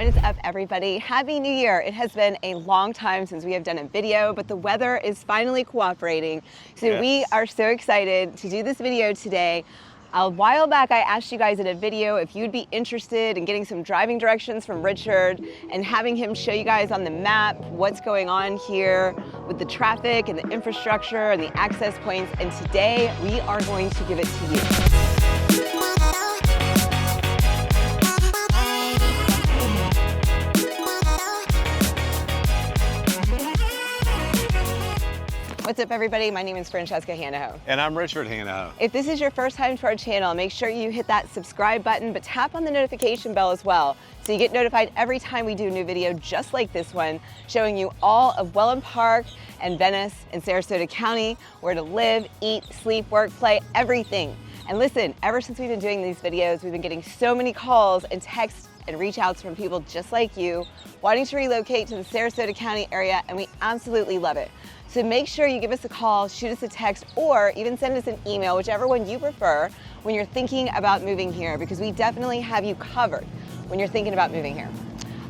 What is up, everybody? Happy New Year. It has been a long time since we have done a video, but the weather is finally cooperating. So yes, we are so excited to do this video today. A while back, I asked you guys in a video if you'd be interested in getting some driving directions from Richard and having him show you guys on the map what's going on here with the traffic and the infrastructure and the access points. And today we are going to give it to you. What's up, everybody? My name is Francesca Hanaho. And I'm Richard Hanaho. If this is your first time to our channel, make sure you hit that subscribe button, but tap on the notification bell as well, so you get notified every time we do a new video just like this one, showing you all of Wellen Park and Venice and Sarasota County, where to live, eat, sleep, work, play, everything. And listen, ever since we've been doing these videos, we've been getting so many calls and texts and reach outs from people just like you wanting to relocate to the Sarasota County area, and we absolutely love it. So make sure you give us a call, shoot us a text, or even send us an email, whichever one you prefer, when you're thinking about moving here, because we definitely have you covered when you're thinking about moving here.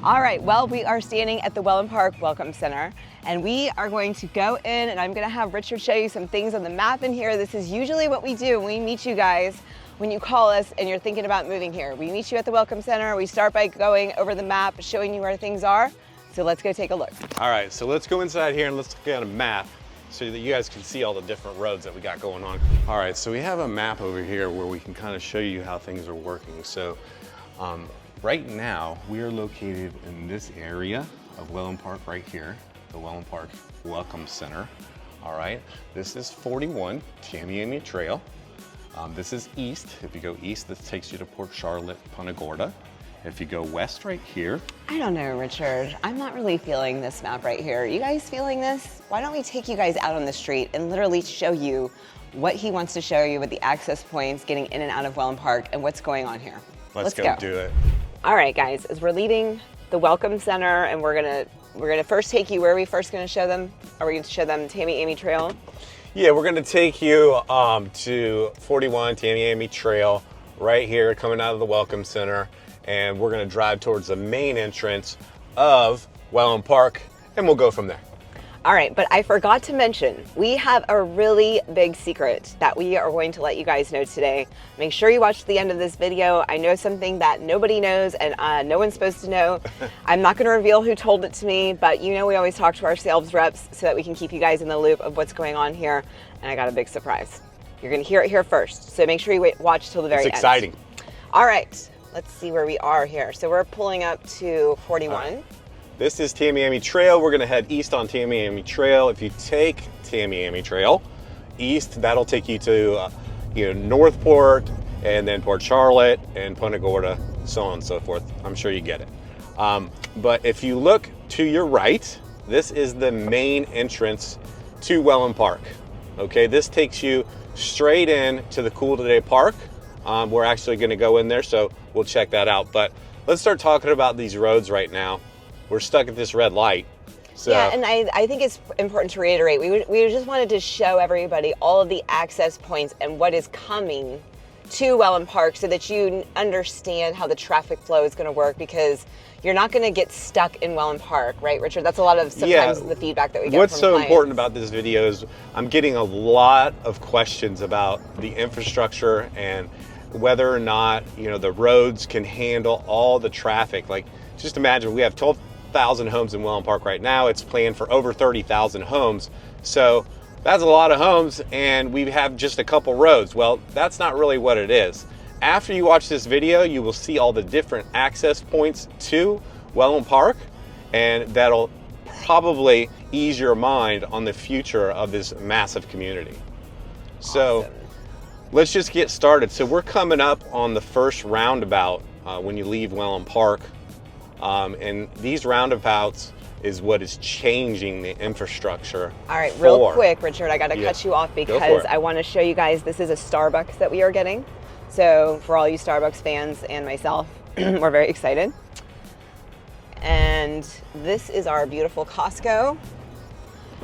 All right, well, we are standing at the Wellen Park Welcome Center, and we are going to go in, and I'm gonna have Richard show you some things on the map in here. This is usually what we do when we meet you guys when you call us and you're thinking about moving here. We meet you at the Welcome Center. We start by going over the map, showing you where things are. So let's go take a look. All right, so let's go inside here and let's look at a map so that you guys can see all the different roads that we got going on. All right, so we have a map over here where we can kind of show you how things are working. So right now we are located in this area of Wellen Park right here, the Wellen Park Welcome Center. All right, this is 41 Tamiami Trail. This is east. If you go east, this takes you to Port Charlotte, Punta Gorda. If you go west right here. I don't know, Richard. I'm not really feeling this map right here. You guys feeling this? Why don't we take you guys out on the street and literally show you what he wants to show you with the access points, getting in and out of Wellen Park, and what's going on here. Let's go do it. All right, guys, as we're leaving the Welcome Center, and we're gonna first take you, where are we first gonna show them? Are we gonna show them Tamiami Trail? Yeah, we're gonna take you to 41 Tamiami Trail right here, coming out of the Welcome Center. And we're gonna drive towards the main entrance of Wellen Park, and we'll go from there. All right, but I forgot to mention, we have a really big secret that we are going to let you guys know today. Make sure you watch the end of this video. I know something that nobody knows and no one's supposed to know. I'm not gonna reveal who told it to me, but you know we always talk to our sales reps so that we can keep you guys in the loop of what's going on here. And I got a big surprise. You're gonna hear it here first, so make sure you watch till the very end. It's exciting. All right. Let's see where we are here. So we're pulling up to 41. Right. This is Tamiami Trail. We're gonna head east on Tamiami Trail. If you take Tamiami Trail east, that'll take you to Northport, and then Port Charlotte and Punta Gorda, so on and so forth. I'm sure you get it. But if you look to your right, this is the main entrance to Wellen Park. Okay, this takes you straight in to the Cool Today Park. We're actually going to go in there, so we'll check that out. But let's start talking about these roads right now. We're stuck at this red light. So. Yeah, and I think it's important to reiterate, we just wanted to show everybody all of the access points and what is coming to Wellen Park so that you understand how the traffic flow is going to work, because you're not going to get stuck in Wellen Park, right, Richard? That's a lot of sometimes the feedback that we get What's from so clients. Important about this video is I'm getting a lot of questions about the infrastructure and whether or not the roads can handle all the traffic. Like, just imagine, we have 12,000 homes in Wellen Park right now. It's planned for over 30,000 homes. So that's a lot of homes, and we have just a couple roads. Well, that's not really what it is. After you watch this video, you will see all the different access points to Wellen Park, and that'll probably ease your mind on the future of this massive community. So let's just get started. So we're coming up on the first roundabout when you leave Wellen Park. And these roundabouts is what is changing the infrastructure. All right, real quick, Richard, I got to cut you off because I want to show you guys, this is a Starbucks that we are getting. So for all you Starbucks fans and myself, we're very excited. And this is our beautiful Costco.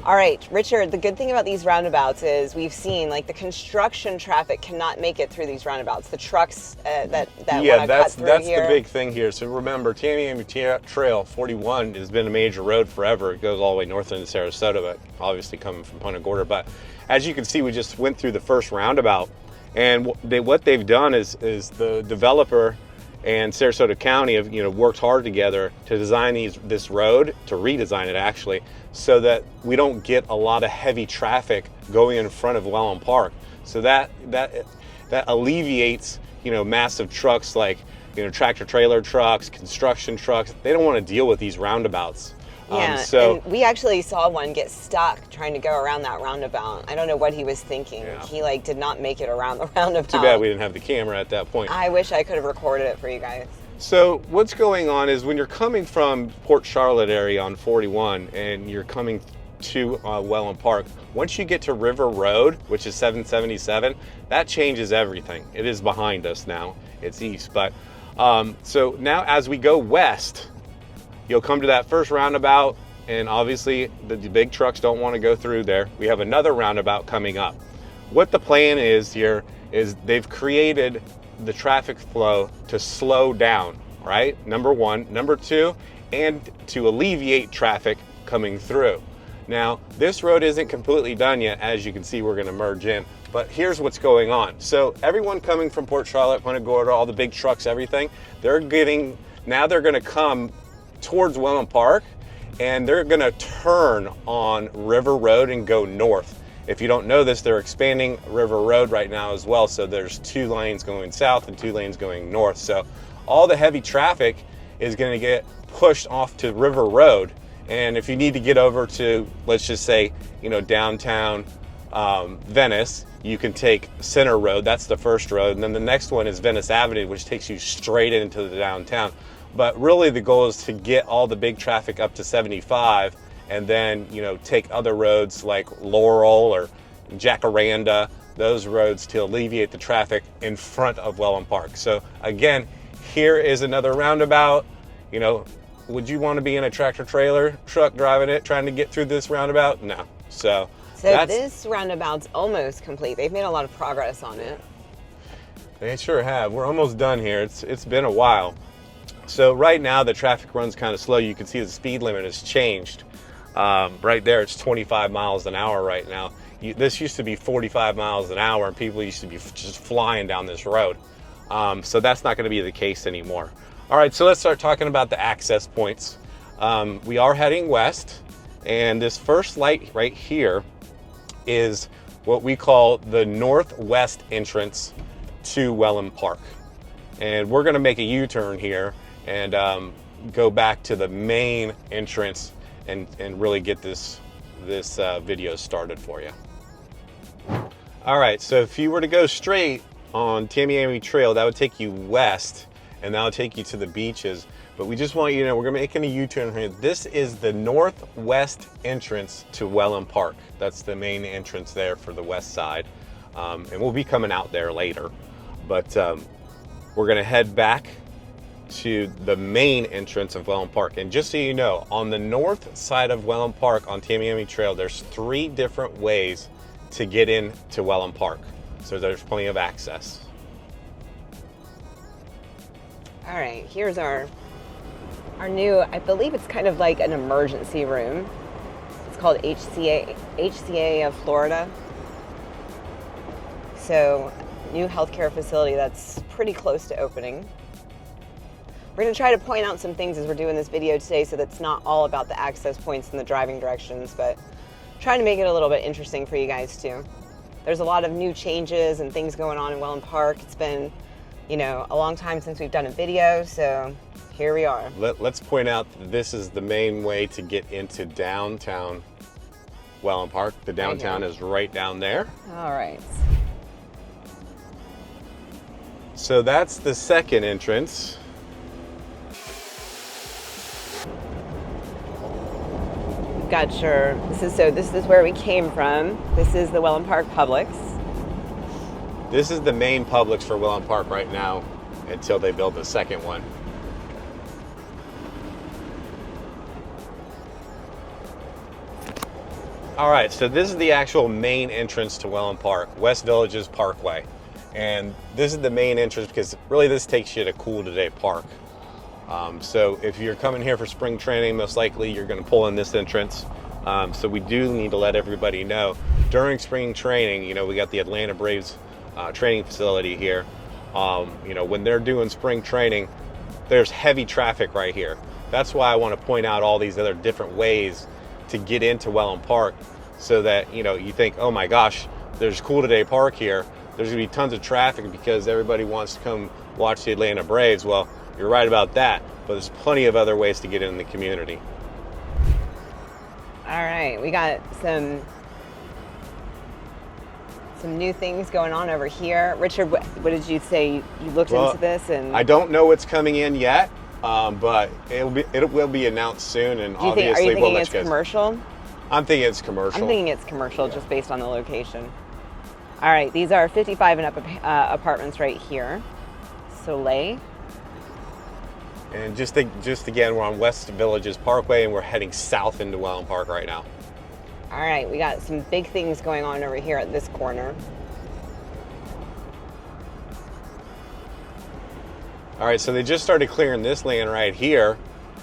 All right, Richard, the good thing about these roundabouts is we've seen like the construction traffic cannot make it through these roundabouts. The trucks that Yeah, want to cut through that's here. the big thing here. So remember, Tamiami Trail 41 has been a major road forever. It goes all the way north into Sarasota, but obviously coming from Punta Gorda. But as you can see, we just went through the first roundabout, and what they've done is the developer and Sarasota County have worked hard together to design this road, to redesign it actually, so that we don't get a lot of heavy traffic going in front of Wellen Park. So that alleviates massive trucks like tractor trailer trucks, construction trucks. They don't want to deal with these roundabouts. Yeah, and we actually saw one get stuck trying to go around that roundabout. I don't know what he was thinking. Yeah. He did not make it around the roundabout. Too bad we didn't have the camera at that point. I wish I could have recorded it for you guys. So what's going on is when you're coming from Port Charlotte area on 41 and you're coming to Wellen Park, once you get to River Road, which is 777, that changes everything. It is behind us now. It's east, but so now as we go west, you'll come to that first roundabout, and obviously the big trucks don't want to go through there. We have another roundabout coming up. What the plan is here is they've created the traffic flow to slow down, right? Number one. Number two, and to alleviate traffic coming through. Now, this road isn't completely done yet. As you can see, we're going to merge in. But here's what's going on. So everyone coming from Port Charlotte, Punta Gorda, all the big trucks, everything, they're going to come towards Wellen Park, and they're going to turn on River Road and go north. If you don't know this, they're expanding River Road right now as well, so there's 2 lanes going south and 2 lanes going north. So all the heavy traffic is going to get pushed off to River Road, and if you need to get over to, let's just say, downtown Venice, you can take Center Road. That's the first road, and then the next one is Venice Avenue, which takes you straight into the downtown. But really the goal is to get all the big traffic up to 75, and then take other roads like Laurel or Jacaranda, those roads, to alleviate the traffic in front of Wellen Park. So again, here is another roundabout. Would you want to be in a tractor trailer truck driving it, trying to get through this roundabout? No. So this roundabout's almost complete. They've made a lot of progress on it. They sure have. We're almost done here. It's been a while. So right now the traffic runs kind of slow. You can see the speed limit has changed. Right there, it's 25 miles an hour right now. This used to be 45 miles an hour, and people used to be just flying down this road. So that's not going to be the case anymore. All right, so let's start talking about the access points. We are heading west, and this first light right here is what we call the northwest entrance to Wellen Park. And we're going to make a U-turn here and go back to the main entrance and really get this video started for you. All right, so if you were to go straight on Tamiami Trail, that would take you west, and that would take you to the beaches. But we just want you to know, we're making a U-turn here. This is the northwest entrance to Wellen Park. That's the main entrance there for the west side. And we'll be coming out there later. But we're gonna head back to the main entrance of Wellen Park. And just so you know, on the north side of Wellen Park on Tamiami Trail, there's 3 different ways to get into Wellen Park. So there's plenty of access. All right, here's our new, I believe it's kind of like an emergency room. It's called HCA of Florida. So, new healthcare facility that's pretty close to opening. We're going to try to point out some things as we're doing this video today, so that's not all about the access points and the driving directions, but trying to make it a little bit interesting for you guys too. There's a lot of new changes and things going on in Wellen Park. It's been, a long time since we've done a video, so here we are. Let's point out that this is the main way to get into downtown Wellen Park. The downtown is right down there. All right. So that's the second entrance. Got your, this is where we came from. This is the Wellen Park Publix. This is the main Publix for Wellen Park right now until they build the second one. All right, so this is the actual main entrance to Wellen Park, West Villages Parkway. And this is the main entrance because really this takes you to Cool Today Park. So if you're coming here for spring training, most likely you're going to pull in this entrance. So we do need to let everybody know during spring training, you know, we got the Atlanta Braves training facility here. You know, when they're doing spring training, there's heavy traffic right here. That's why I want to point out all these other different ways to get into Wellen Park, so that, you know, you think, oh my gosh, there's Cool Today Park here. There's gonna be tons of traffic because everybody wants to come watch the Atlanta Braves. Well, you're right about that, but there's plenty of other ways to get in the community. All right, we got some new things going on over here. Richard, what did you say? You looked into this, and I don't know what's coming in yet. But it will be announced soon, and are you thinking it's commercial? I'm thinking it's commercial. I'm thinking it's commercial, just based on the location. All right, these are 55 and up apartments right here. Soleil. And just again, we're on West Villages Parkway, and we're heading south into Wellen Park right now. All right, we got some big things going on over here at this corner. All right, so they just started clearing this land right here,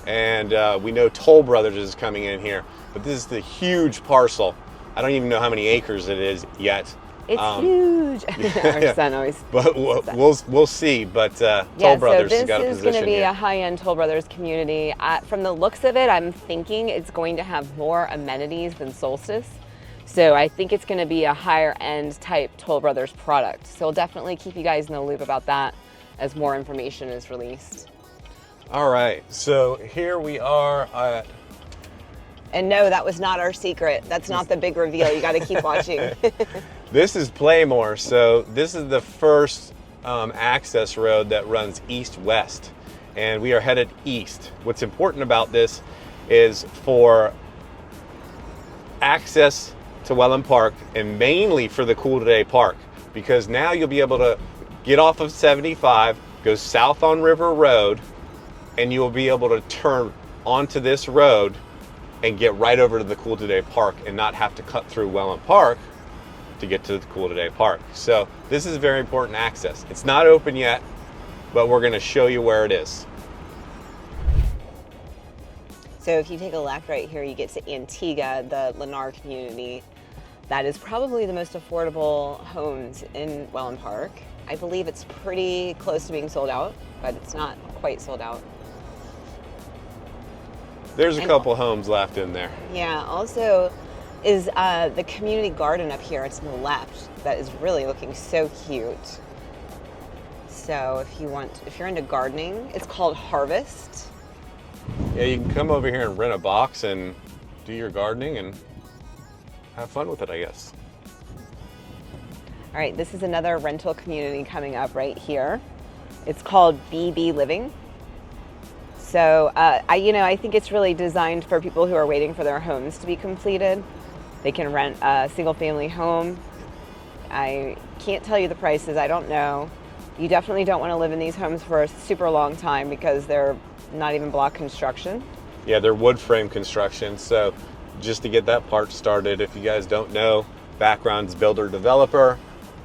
and we know Toll Brothers is coming in here, but this is the huge parcel. I don't even know how many acres it is yet. It's huge. Our son always. But we'll see. But Toll Brothers has got a position here. This is going to be a high-end Toll Brothers community. From the looks of it, I'm thinking it's going to have more amenities than Solstice. So I think it's going to be a higher-end type Toll Brothers product. So we'll definitely keep you guys in the loop about that as more information is released. All right, so here we are at... And no, that was not our secret. That's not the big reveal. You got to keep watching. This is Playmore. So this is the first access road that runs east-west, and we are headed east. What's important about this is for access to Wellen Park, and mainly for the Cool Today Park, because now you'll be able to get off of 75, go south on River Road, and you'll be able to turn onto this road and get right over to the Cool Today Park and not have to cut through Wellen Park to get to the Cool Today Park. So this is very important access. It's not open yet, but we're going to show you where it is. So if you take a left right here, you get to Antigua, the Lennar community. That is probably the most affordable homes in Wellen Park. I believe it's pretty close to being sold out, but it's not quite sold out. There's a couple homes left in there. Yeah, also is the community garden up here. It's on the left. That is really looking so cute. So if you're into gardening, it's called Harvest. Yeah, you can come over here and rent a box and do your gardening and have fun with it, I guess. All right, this is another rental community coming up right here. It's called BB Living. So I think it's really designed for people who are waiting for their homes to be completed. They can rent a single family home. I can't tell you the prices, I don't know. You definitely don't want to live in these homes for a super long time because they're not even block construction. Yeah, they're wood frame construction. So just to get that part started, if you guys don't know, background's builder developer.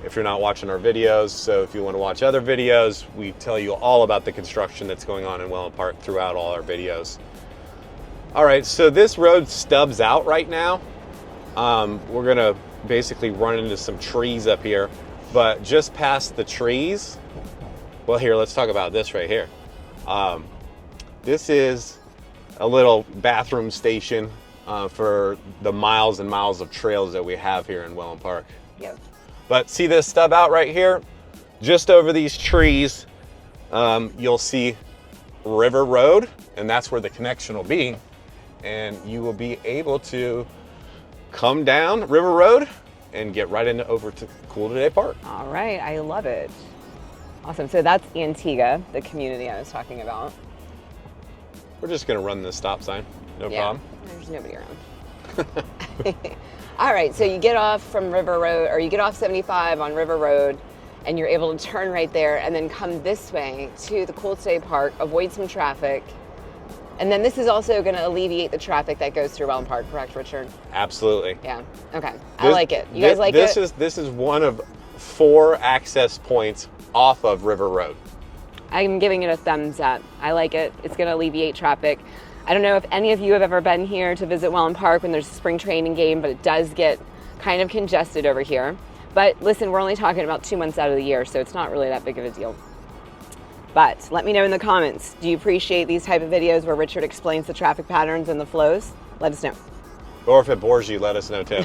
If you're not watching our videos, so if you want to watch other videos, we tell you all about the construction that's going on in Wellen Park throughout all our videos. All right, so this road stubs out right now. We're gonna basically run into some trees up here, but just past the trees, well, here, let's talk about this right here. This is a little bathroom station for the miles and miles of trails that we have here in Wellen Park. Yep. But see this stub out right here? Just over these trees, you'll see River Road, and that's where the connection will be. And you will be able to come down River Road and get right over to Cool Today Park. All right, I love it. Awesome, so that's Antigua, the community I was talking about. We're just gonna run this stop sign, no problem. There's nobody around. All right, so you get off from River Road, or you get off 75 on River Road, and you're able to turn right there and then come this way to the Cool Today Park, avoid some traffic, And then this is also going to alleviate the traffic that goes through Wellen Park, correct, Richard? Absolutely. Yeah. Okay. I like it. You guys like it? This is one of 4 access points off of River Road. I'm giving it a thumbs up. I like it. It's going to alleviate traffic. I don't know if any of you have ever been here to visit Wellen Park when there's a spring training game, but it does get kind of congested over here. But listen, we're only talking about 2 months out of the year, so it's not really that big of a deal. But let me know in the comments, do you appreciate these type of videos where Richard explains the traffic patterns and the flows? Let us know. Or if it bores you, let us know too.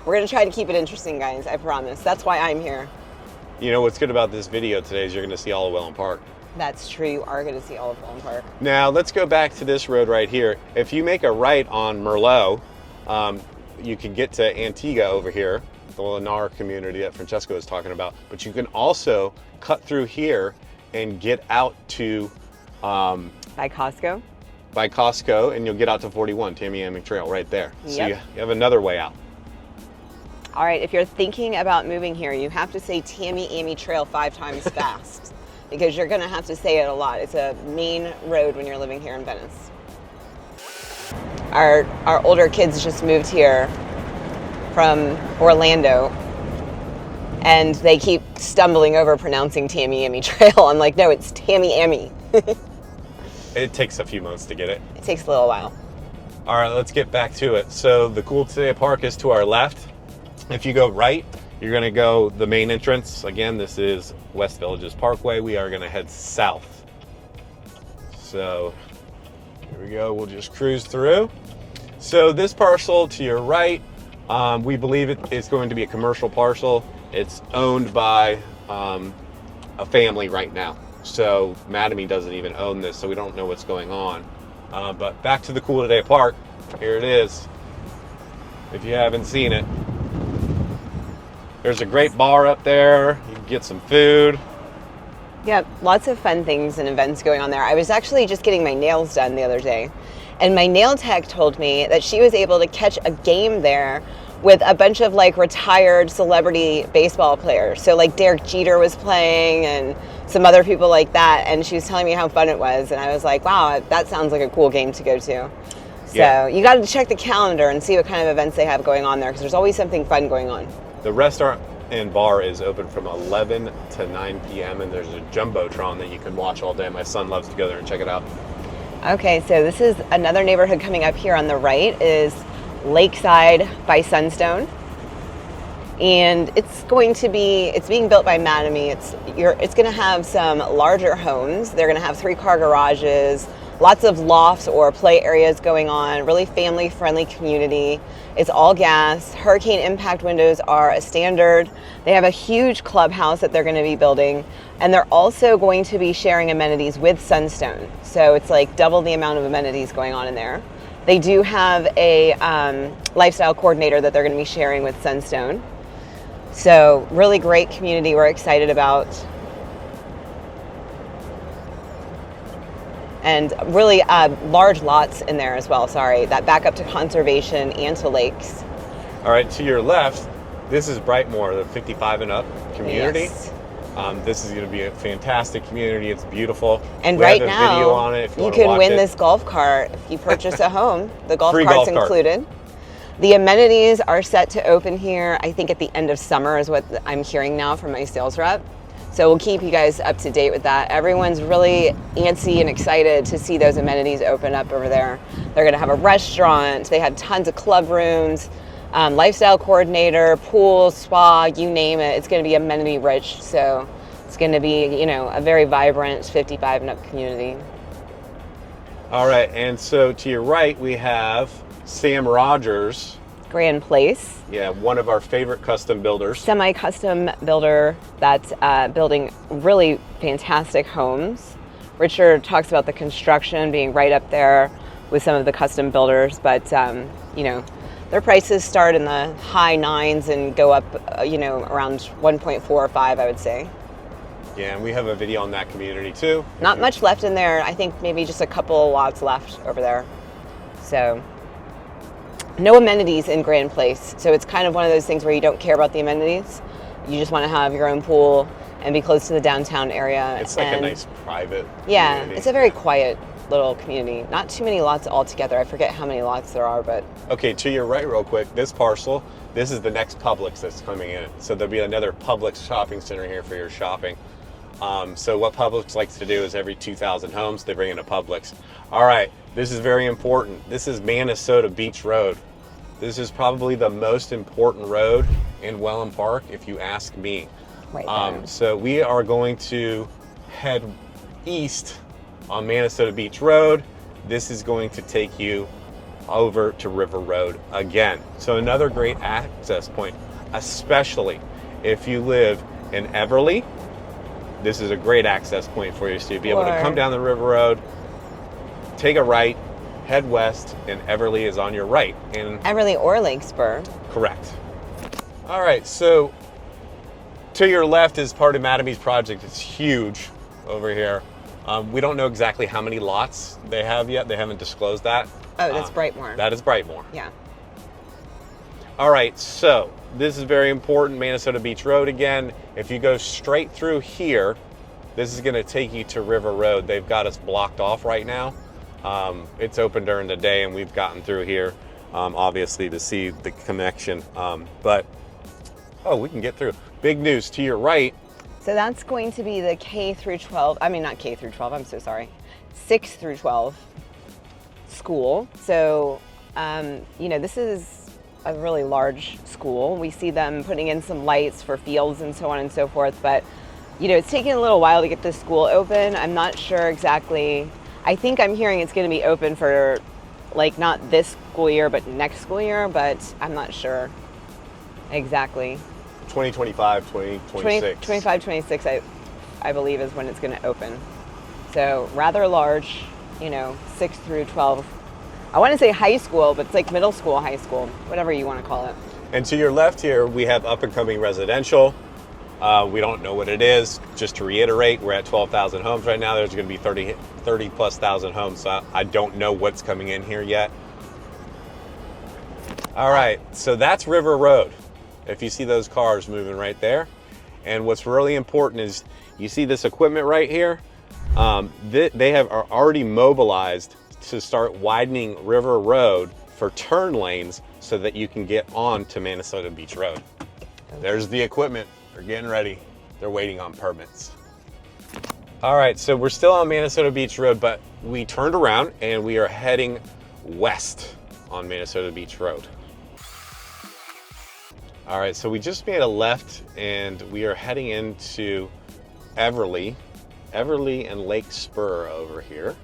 We're going to try to keep it interesting, guys, I promise. That's why I'm here. You know what's good about this video today is you're going to see all of Wellen Park. That's true, you are going to see all of Wellen Park. Now let's go back to this road right here. If you make a right on Merlot, you can get to Antigua over here, the Lennar community that Francesco was talking about, but you can also cut through here and get out to by Costco, and you'll get out to 41 Tamiami Trail right there. Yep. So you have another way out. All right, if you're thinking about moving here, you have to say Tamiami Trail 5 times fast because you're gonna have to say it a lot. It's a main road when you're living here in Venice. Our older kids just moved here from Orlando, and they keep stumbling over pronouncing Tamiami Trail. I'm like, no, it's Tamiami. It takes a few months to get it. It takes a little while. All right, let's get back to it. So the Cool Today Park is to our left. If you go right, you're gonna go the main entrance. Again, this is West Villages Parkway. We are gonna head south. So here we go, we'll just cruise through. So this parcel to your right, we believe it is going to be a commercial parcel. It's owned by a family right now. So Madame doesn't even own this, so we don't know what's going on. But back to the Cool Today Park. Here it is. If you haven't seen it. There's a great bar up there. You can get some food. Yeah, lots of fun things and events going on there. I was actually just getting my nails done the other day, and my nail tech told me that she was able to catch a game there with a bunch of like retired celebrity baseball players. So like Derek Jeter was playing and some other people like that, and she was telling me how fun it was, and I was like, wow, that sounds like a cool game to go to. So yeah. You got to check the calendar and see what kind of events they have going on there, because there's always something fun going on. The restaurant and bar is open from 11 to 9 p.m. and there's a Jumbotron that you can watch all day. My son loves to go there and check it out. Okay, so this is another neighborhood coming up here on the right is Lakeside by Sunstone. And it's being built by Madame. It's going to have some larger homes. They're going to have 3-car garages, lots of lofts or play areas going on, really family-friendly community. It's all gas. Hurricane impact windows are a standard. They have a huge clubhouse that they're going to be building, and they're also going to be sharing amenities with Sunstone. So it's like double the amount of amenities going on in there. They do have a lifestyle coordinator that they're going to be sharing with Sunstone. So really great community we're excited about. And really large lots in there as well, that back up to conservation and to lakes. All right, to your left, this is Brightmoor, the 55 and up community. Yes. This is going to be a fantastic community. It's beautiful. And we right have a now, video on it if you can win it. this golf cart if you purchase a home. The golf Free cart's golf cart. included. The amenities are set to open here, I think at the end of summer is what I'm hearing now from my sales rep. So we'll keep you guys up to date with that. Everyone's really antsy and excited to see those amenities open up over there. They're gonna have a restaurant, they had tons of club rooms, lifestyle coordinator, pool, spa, you name it. It's gonna be amenity rich. So it's gonna be, a very vibrant 55 and up community. All right, and so to your right, we have Sam Rogers. Grand Place. Yeah, one of our favorite custom builders. Semi-custom builder that's building really fantastic homes. Richard talks about the construction being right up there with some of the custom builders, but their prices start in the high 9s and go up, around 1.4 or 5, I would say. Yeah, and we have a video on that community too. Not much left in there. I think maybe just a couple of lots left over there. So no amenities in Grand Place. So it's kind of one of those things where you don't care about the amenities. You just want to have your own pool and be close to the downtown area. It's like a nice private Yeah, community. it's a very quiet little community. Not too many lots altogether. I forget how many lots there are, but. Okay, to your right real quick, this parcel, this is the next Publix that's coming in. So there'll be another Publix shopping center here for your shopping. So what Publix likes to do is every 2,000 homes, they bring in a Publix. All right, this is very important. This is Minnesota Beach Road. This is probably the most important road in Wellen Park, if you ask me. Right there. So we are going to head east on Minnesota Beach Road. This is going to take you over to River Road again. So another great access point, especially if you live in Everly. This is a great access point for you. So you'll be able to come down the River Road, take a right, head west, and Everly is on your right. And Everly or Lake Spur. correct. All right, so to your left is part of Mattamy's project. It's huge over here. We don't know exactly how many lots they have yet. They haven't disclosed that. Oh, that's Brightmore. That is Brightmore. Yeah. All right, so this is very important, Minnesota Beach Road again. If you go straight through here, this is gonna take you to River Road. They've got us blocked off right now. It's open during the day and we've gotten through here, obviously to see the connection. But we can get through. Big news to your right. So that's going to be the K through 12, I mean not K through 12, I'm so sorry, 6 through 12 school. So, this is a really large school. We see them putting in some lights for fields and so on and so forth, but it's taking a little while to get this school open. I'm not sure exactly. I think I'm hearing it's going to be open for like not this school year, but next school year, but I'm not sure exactly. 2025, 2026. 25, 26, I believe is when it's going to open. So rather large, 6 through 12. I want to say high school, but it's like middle school, high school, whatever you want to call it. And to your left here, we have up and coming residential. We don't know what it is. Just to reiterate, we're at 12,000 homes right now. There's going to be 30 plus thousand homes. So I don't know what's coming in here yet. All right, so that's River Road. If you see those cars moving right there. And what's really important is you see this equipment right here. They are already mobilized to start widening River Road for turn lanes so that you can get on to Minnesota Beach Road. Okay. There's the equipment. They're getting ready. They're waiting on permits. All right, so we're still on Minnesota Beach Road, but we turned around and we are heading west on Minnesota Beach Road. All right, so we just made a left and we are heading into Everly and Lake Spur over here.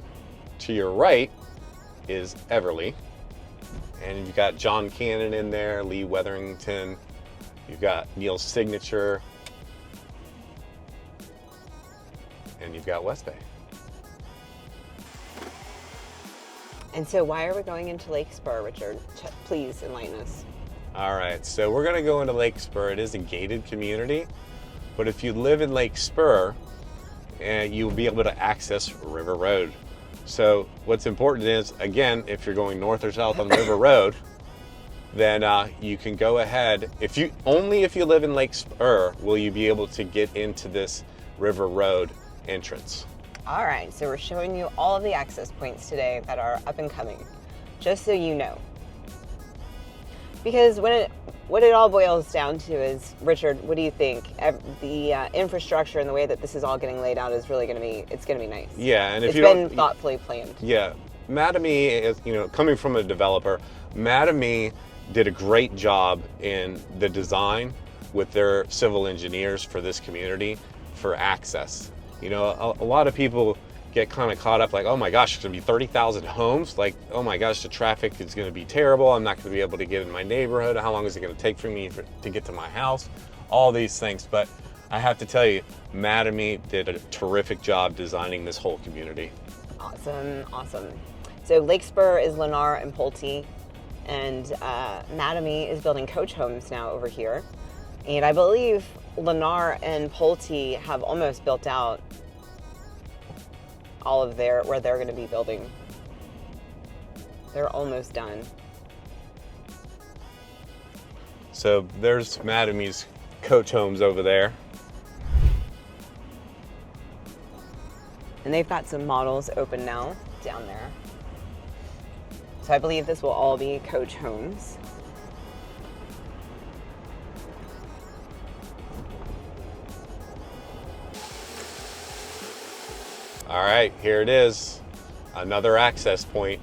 To your right is Everly, and you've got John Cannon in there, Lee Wetherington, you've got Neil's Signature, and you've got West Bay. And so why are we going into Lake Spur, Richard? Please enlighten us. All right, so we're gonna go into Lake Spur. It is a gated community, but if you live in Lake Spur, you'll be able to access River Road. So what's important is, again, if you're going north or south on River Road, then you can go ahead. Only if you live in Lake Spur will you be able to get into this River Road entrance. All right, so we're showing you all of the access points today that are up and coming, just so you know. Because what it all boils down to is, Richard, what do you think? The infrastructure and the way that this is all getting laid out is really going to be nice. Yeah, and it's been thoughtfully planned. Yeah, Mattamy is, coming from a developer, Mattamy did a great job in the design with their civil engineers for this community for access. A lot of people get kind of caught up like, oh my gosh, it's gonna be 30,000 homes. Like, oh my gosh, the traffic is gonna be terrible. I'm not gonna be able to get in my neighborhood. How long is it gonna take for me to get to my house? All these things. But I have to tell you, Mattamy did a terrific job designing this whole community. Awesome. So Lake Spur is Lennar and Pulte, and Mattamy is building coach homes now over here. And I believe Lennar and Pulte have almost built out all of where they're going to be building. They're almost done. So there's Mattamy's coach homes over there. And they've got some models open now down there. So I believe this will all be coach homes. All right, here it is. Another access point.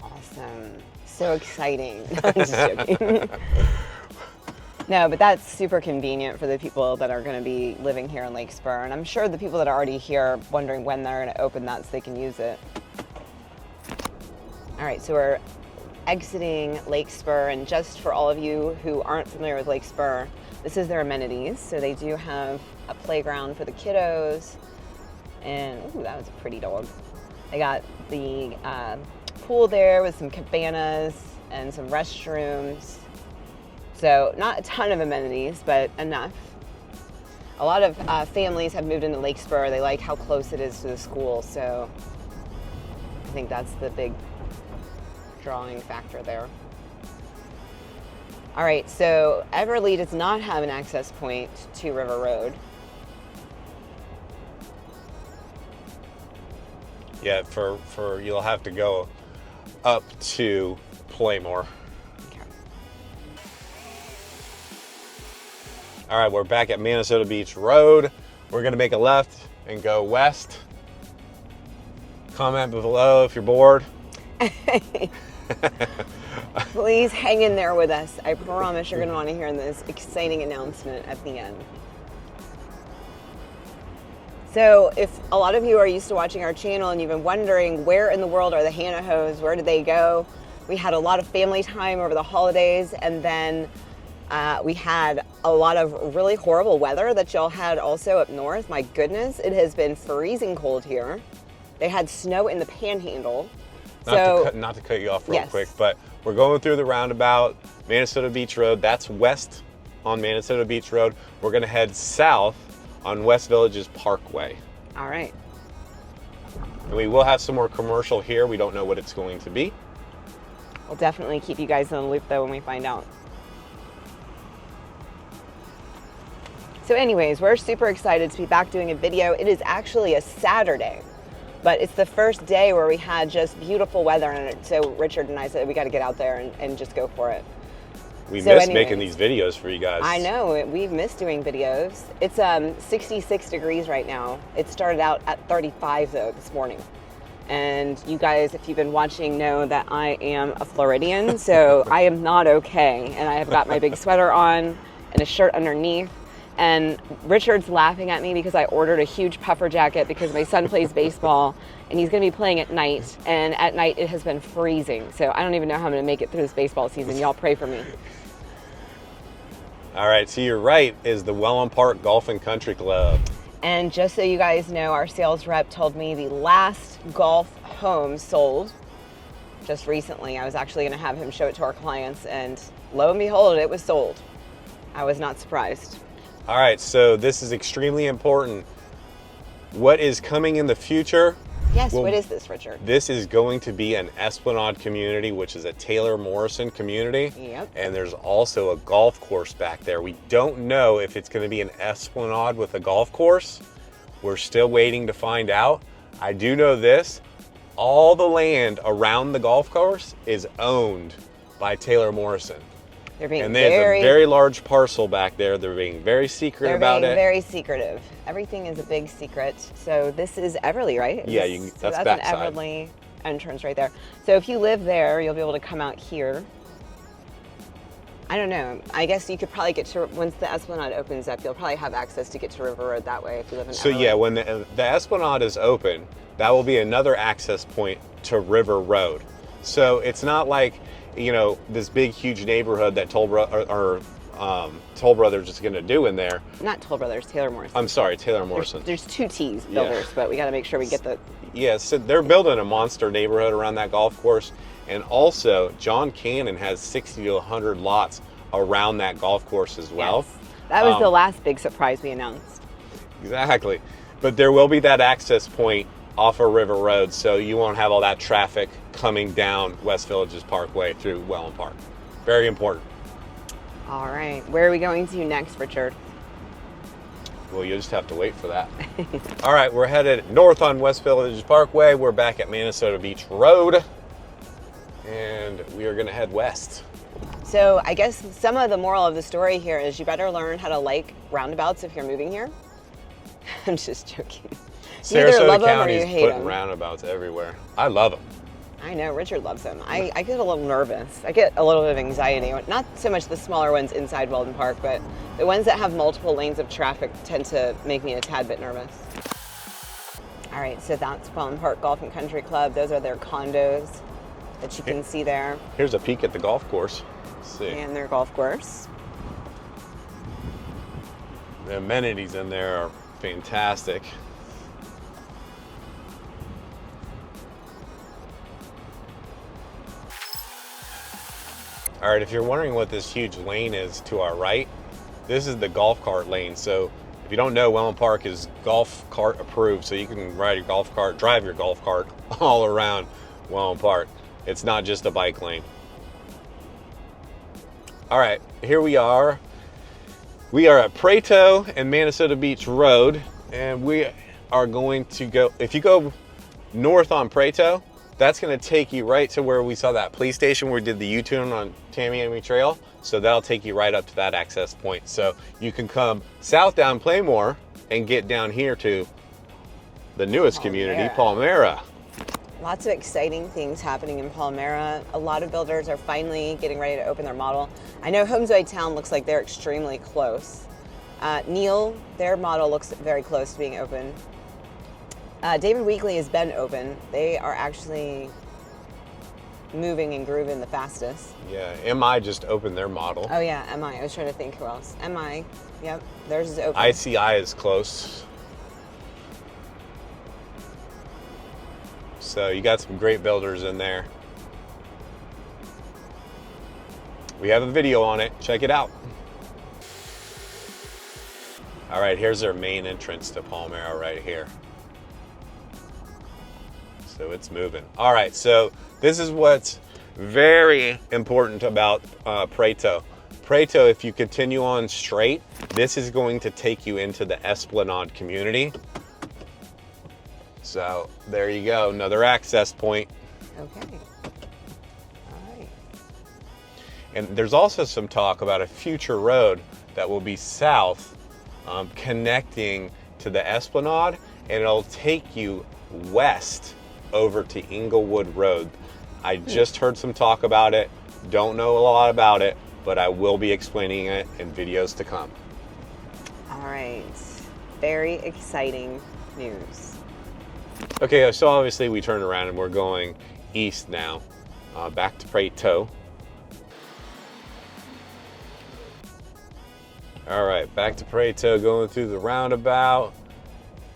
Awesome. So exciting. I'm just joking. No, but that's super convenient for the people that are going to be living here in Lake Spur. And I'm sure the people that are already here are wondering when they're going to open that so they can use it. All right, so we're exiting Lake Spur. And just for all of you who aren't familiar with Lake Spur, this is their amenities. So they do have a playground for the kiddos. And, ooh, that was a pretty dog. They got the pool there with some cabanas and some restrooms. So not a ton of amenities, but enough. A lot of families have moved into Lake Spur. They like how close it is to the school. So I think that's the big drawing factor there. All right, so Everly does not have an access point to River Road. Yeah, for you'll have to go up to Playmore. Okay. All right, we're back at Minnesota Beach Road. We're gonna make a left and go west. Comment below if you're bored. Please hang in there with us. I promise you're gonna want to hear this exciting announcement at the end. So if a lot of you are used to watching our channel and you've been wondering where in the world are the Hanahos, where did they go? We had a lot of family time over the holidays, and then we had a lot of really horrible weather that y'all had also up north. My goodness, it has been freezing cold here. They had snow in the Panhandle. Not to cut you off real quick, but we're going through the roundabout, Minnesota Beach Road. That's west on Minnesota Beach Road. We're gonna head south on West Villages Parkway. All right. And we will have some more commercial here. We don't know what it's going to be. We'll definitely keep you guys in the loop though when we find out. So anyways, we're super excited to be back doing a video. It is actually a Saturday, but it's the first day where we had just beautiful weather in it. So Richard and I said we got to get out there and just go for it. We miss making these videos for you guys. I know, we've missed doing videos. It's 66 degrees right now. It started out at 35 though this morning. And you guys, if you've been watching, know that I am a Floridian, so I am not okay. And I have got my big sweater on and a shirt underneath. And Richard's laughing at me because I ordered a huge puffer jacket because my son plays baseball and he's going to be playing at night. And at night it has been freezing. So I don't even know how I'm going to make it through this baseball season. Y'all pray for me. All right, to your right is the Wellen Park Golf and Country Club. And just so you guys know, our sales rep told me the last golf home sold just recently. I was actually going to have him show it to our clients, and lo and behold, it was sold. I was not surprised. All right, so this is extremely important. What is coming in the future? Yes, what is this, Richard? This is going to be an Esplanade community, which is a Taylor Morrison community. Yep. And there's also a golf course back there. We don't know if it's going to be an Esplanade with a golf course. We're still waiting to find out. I do know this. All the land around the golf course is owned by Taylor Morrison. They're being and there's a very large parcel back there. They're being very secret about it. They're being very secretive. Everything is a big secret. So this is Everly, right? Yeah, that's backside. an Everly entrance right there. So if you live there, you'll be able to come out here. I don't know. I guess you could probably get to, once the Esplanade opens up, you'll probably have access to get to River Road that way if you live in Everly. So yeah, when the Esplanade is open, that will be another access point to River Road. So it's not like, you know, this big, huge neighborhood that Toll Brothers is going to do in there. Not Toll Brothers, Taylor Morrison. I'm sorry, Taylor Morrison. There's two T's, builders, but we got to make sure we get the... Yeah, so they're building a monster neighborhood around that golf course. And also, John Cannon has 60 to 100 lots around that golf course as well. Yes. That was the last big surprise we announced. Exactly. But there will be that access point off of River Road, so you won't have all that traffic coming down West Villages Parkway through Wellen Park. Very important. All right, where are we going to next, Richard? Well, you'll just have to wait for that. All right, we're headed north on West Villages Parkway. We're back at Minnesota Beach Road, and we are gonna head west. So I guess some of the moral of the story here is you better learn how to like roundabouts if you're moving here. I'm just joking. You either love them or you hate putting them. roundabouts everywhere. I love them. I know, Richard loves them. I get a little nervous. I get a little bit of anxiety. Not so much the smaller ones inside Wellen Park, but the ones that have multiple lanes of traffic tend to make me a tad bit nervous. All right, so that's Wellen Park Golf and Country Club. Those are their condos that you can see there. Here's a peek at the golf course. Let's see. And their golf course. The amenities in there are fantastic. All right, if you're wondering what this huge lane is to our right, this is the golf cart lane. So if you don't know, Wellen Park is golf cart approved, so you can ride your golf cart, drive your golf cart all around Wellen Park. It's not just a bike lane. All right, here we are. We are at Prato and Minnesota Beach Road, and we are going to go, if you go north on Prato, that's gonna take you right to where we saw that police station where we did the U-turn on Tamiami Trail. So that'll take you right up to that access point. So you can come south down Playmore and get down here to the newest community, Palmyra. Lots of exciting things happening in Palmyra. A lot of builders are finally getting ready to open their model. I know Homesway Town looks like they're extremely close. Neil, their model looks very close to being open. David Weekley has been open. They are actually moving and grooving the fastest. Yeah, MI just opened their model. Oh yeah, MI. I was trying to think who else. MI, yep, theirs is open. ICI is close. So you got some great builders in there. We have a video on it, check it out. All right, here's their main entrance to Palmyra right here. So it's moving. All right, so this is what's very important about Prato. Prato, if you continue on straight, this is going to take you into the Esplanade community. So there you go, another access point. Okay. All right. And there's also some talk about a future road that will be south, connecting to the Esplanade, and it'll take you west over to Inglewood Road. I just heard some talk about it, don't know a lot about it, but I will be explaining it in videos to come. All right, very exciting news. Okay, so obviously we turned around and we're going east now, back to Prato. All right, back to Prato, going through the roundabout,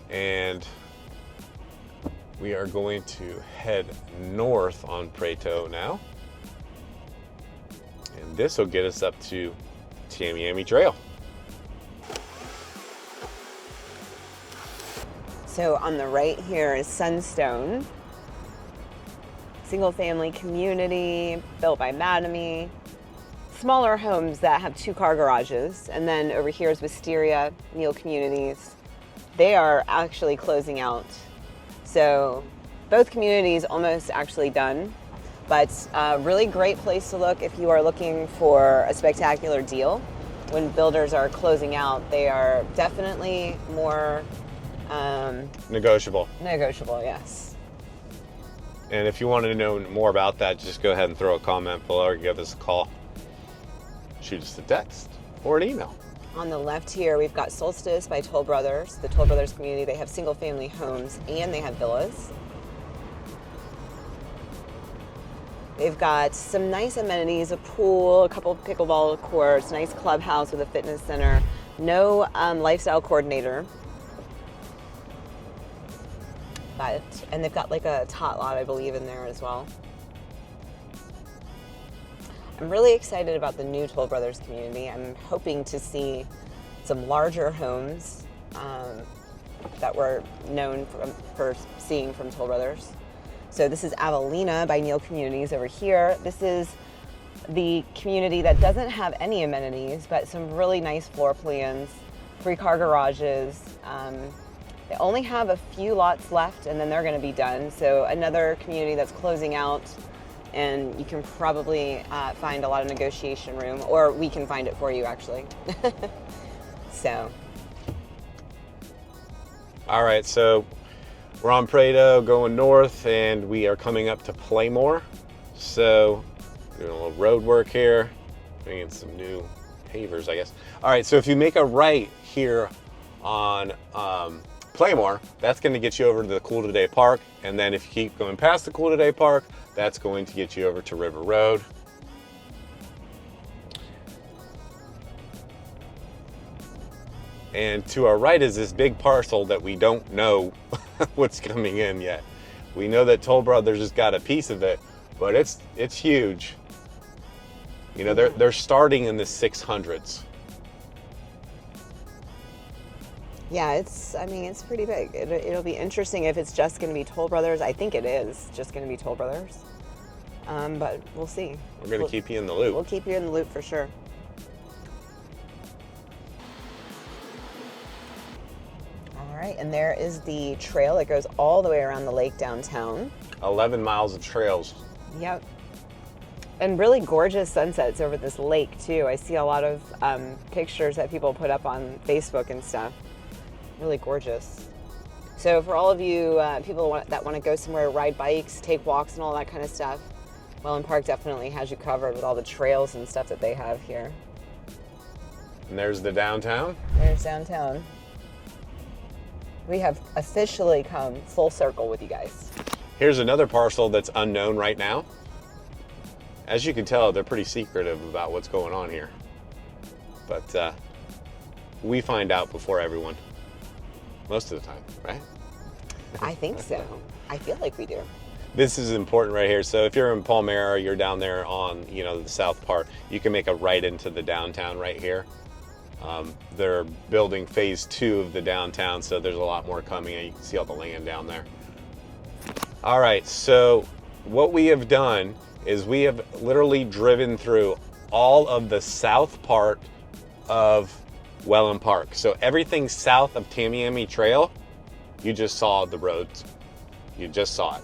and we are going to head north on Prato now. And this will get us up to Tamiami Trail. So on the right here is Sunstone. Single family community built by Madamy. Smaller homes that have 2-car garages. And then over here is Wisteria, Neal Communities. They are actually closing out. So both communities almost actually done, but a really great place to look if you are looking for a spectacular deal. When builders are closing out, they are definitely more Negotiable. negotiable, yes. And if you want to know more about that, just go ahead and throw a comment below or give us a call. Shoot us a text or an email. On the left here, we've got Solstice by Toll Brothers, the Toll Brothers community. They have single family homes and they have villas. They've got some nice amenities, a pool, a couple of pickleball courts, nice clubhouse with a fitness center. No lifestyle coordinator. And they've got like a tot lot, I believe, in there as well. I'm really excited about the new Toll Brothers community. I'm hoping to see some larger homes that we're known for seeing from Toll Brothers. So this is Avelina by Neal Communities over here. This is the community that doesn't have any amenities, but some really nice floor plans. free car garages. They only have a few lots left and then they're going to be done. So another community that's closing out, and you can probably find a lot of negotiation room, or we can find it for you actually. So. All right, so we're on Prado going north and we are coming up to Playmore. So doing a little road work here, bringing in some new pavers, I guess. All right, so if you make a right here on Playmore, that's going to get you over to the Cool Today Park, and then if you keep going past the Cool Today Park, that's going to get you over to River Road. And to our right is this big parcel that we don't know what's coming in yet. We know that Toll Brothers has got a piece of it, but it's huge. You know, they're starting in the 600s. Yeah, it's pretty big. It'll be interesting if it's just going to be Toll Brothers. I think it is just going to be Toll Brothers. But we'll see. We're going to keep you in the loop. We'll keep you in the loop for sure. All right, and there is the trail that goes all the way around the lake downtown. 11 miles of trails. Yep. And really gorgeous sunsets over this lake too. I see a lot of pictures that people put up on Facebook and stuff. Really gorgeous. So for all of you people that want to go somewhere, ride bikes, take walks and all that kind of stuff, Wellen Park definitely has you covered with all the trails and stuff that they have here. And there's the downtown. There's downtown. We have officially come full circle with you guys. Here's another parcel that's unknown right now. As you can tell, they're pretty secretive about what's going on here. But we find out before everyone. Most of the time, right? I think so. I feel like we do. This is important right here. So if you're in Palmyra, you're down there on, you know, the south part, you can make a right into the downtown right here. They're building phase 2 of the downtown, so there's a lot more coming, and you can see all the land down there. All right, so what we have done is we have literally driven through all of the south part of Wellen Park. So everything south of Tamiami Trail, you just saw the roads. You just saw it.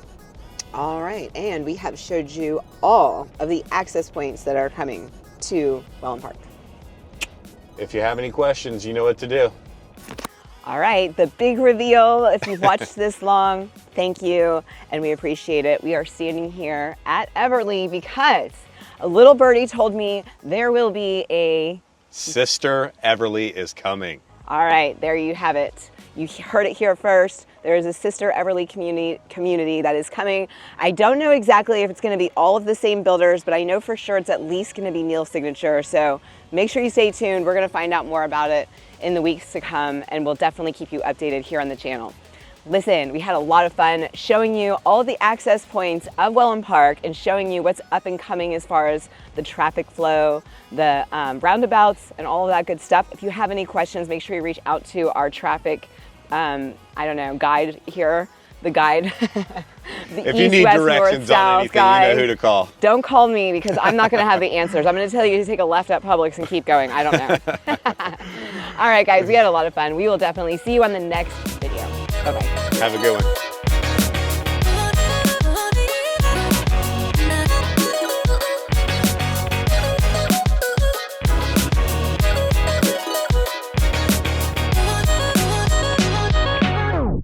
All right, and we have showed you all of the access points that are coming to Wellen Park. If you have any questions, you know what to do. All right, the big reveal. If you've watched this long, thank you, and we appreciate it. We are standing here at Everly because a little birdie told me there will be a Sister Everly is coming. All right, there you have it. You heard it here first. There is a Sister Everly community that is coming. I don't know exactly if it's going to be all of the same builders, but I know for sure it's at least going to be Neil's signature. So make sure you stay tuned. We're going to find out more about it in the weeks to come, and we'll definitely keep you updated here on the channel. Listen, we had a lot of fun showing you all of the access points of Wellen Park and showing you what's up and coming as far as the traffic flow, the roundabouts, and all of that good stuff. If you have any questions, make sure you reach out to our traffic, guide here, the guide. If you need directions on anything, you know who to call. Don't call me because I'm not going to have the answers. I'm going to tell you to take a left at Publix and keep going. I don't know. All right, guys, we had a lot of fun. We will definitely see you on the next video. Bye-bye. Have a good one.